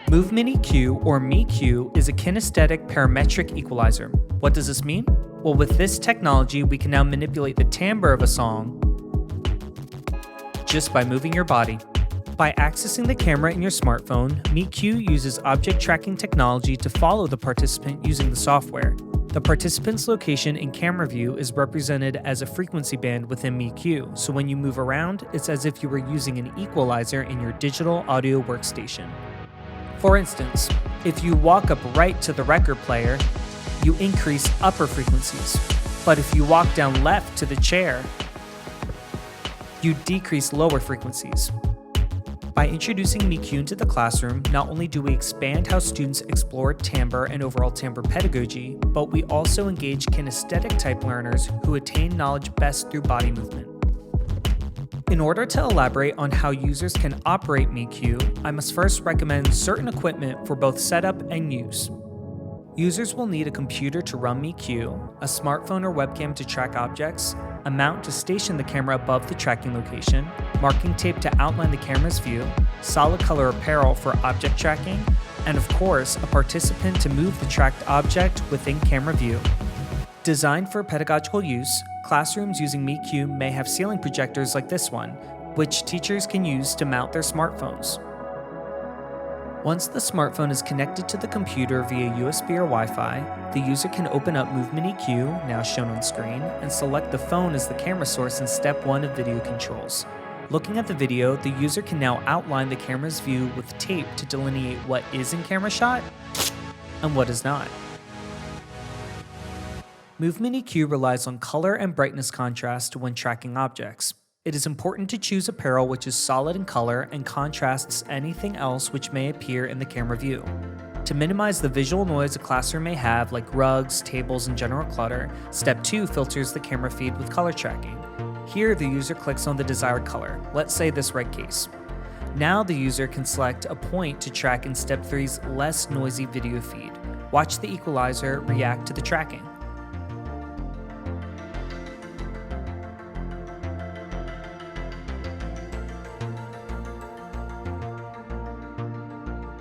Movement EQ, or meQ, is a kinesthetic parametric equalizer. What does this mean? Well, with this technology, we can now manipulate the timbre of a song just by moving your body. By accessing the camera in your smartphone, meQ uses object tracking technology to follow the participant using the software. The participant's location in camera view is represented as a frequency band within meQ, so when you move around, it's as if you were using an equalizer in your digital audio workstation. For instance, if you walk up right to the record player, you increase upper frequencies, but if you walk down left to the chair, you decrease lower frequencies. By introducing meQ into the classroom, not only do we expand how students explore timbre and overall timbre pedagogy, but we also engage kinesthetic type learners who attain knowledge best through body movement. In order to elaborate on how users can operate meQ, I must first recommend certain equipment for both setup and use. Users will need a computer to run meQ, a smartphone or webcam to track objects, a mount to station the camera above the tracking location, marking tape to outline the camera's view, solid color apparel for object tracking, and of course, a participant to move the tracked object within camera view. Designed for pedagogical use, classrooms using meQ may have ceiling projectors like this one, which teachers can use to mount their smartphones. Once the smartphone is connected to the computer via USB or Wi-Fi, the user can open up Movement EQ, now shown on screen, and select the phone as the camera source in step 1 of video controls. Looking at the video, the user can now outline the camera's view with tape to delineate what is in camera shot and what is not. Movement EQ relies on color and brightness contrast when tracking objects. It is important to choose apparel which is solid in color and contrasts anything else which may appear in the camera view. To minimize the visual noise a classroom may have, like rugs, tables, and general clutter, Step 2 filters the camera feed with color tracking. Here, the user clicks on the desired color, let's say this red case. Now the user can select a point to track in Step 3's less noisy video feed. Watch the equalizer react to the tracking.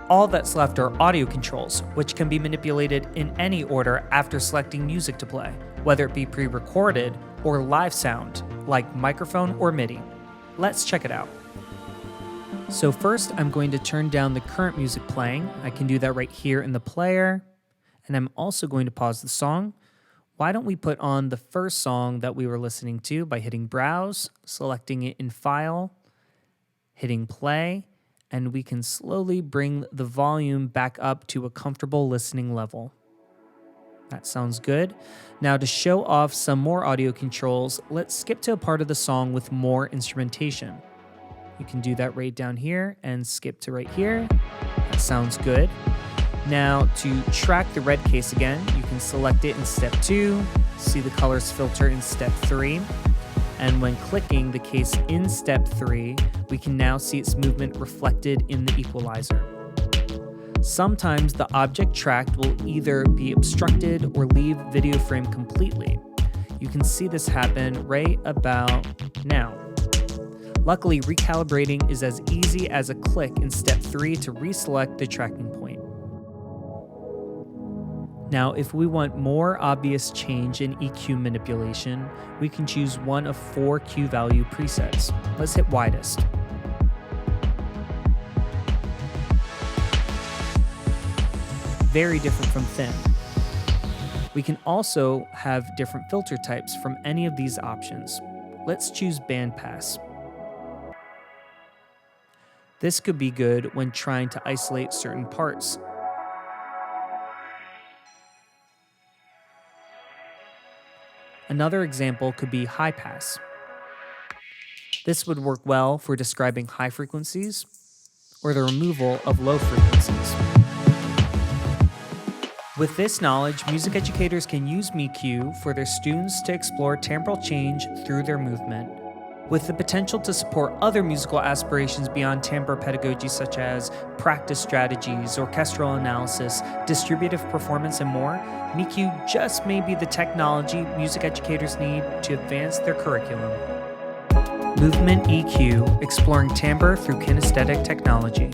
All that's left are audio controls, which can be manipulated in any order after selecting music to play, whether it be pre-recorded or live sound, like microphone or MIDI. Let's check it out. So first, I'm going to turn down the current music playing. I can do that right here in the player, and I'm also going to pause the song. Why don't we put on the first song that we were listening to by hitting Browse, selecting it in File, hitting Play, and we can slowly bring the volume back up to a comfortable listening level. That sounds good. Now to show off some more audio controls, let's skip to a part of the song with more instrumentation. You can do that right down here and skip to right here. That sounds good. Now to track the red case again, you can select it in Step 2, see the colors filter in Step 3, and when clicking the case in Step 3, we can now see its movement reflected in the equalizer. Sometimes the object tracked will either be obstructed or leave video frame completely. You can see this happen right about now. Luckily, recalibrating is as easy as a click in Step 3 to reselect the tracking point. Now, if we want more obvious change in EQ manipulation, we can choose one of 4 Q value presets. Let's hit widest. Very different from thin. We can also have different filter types from any of these options. Let's choose bandpass. This could be good when trying to isolate certain parts. Another example could be high pass. This would work well for describing high frequencies or the removal of low frequencies. With this knowledge, music educators can use meQ for their students to explore timbral change through their movement. With the potential to support other musical aspirations beyond timbre pedagogy such as practice strategies, orchestral analysis, distributive performance, and more, meQ just may be the technology music educators need to advance their curriculum. Movement EQ, exploring timbre through kinesthetic technology.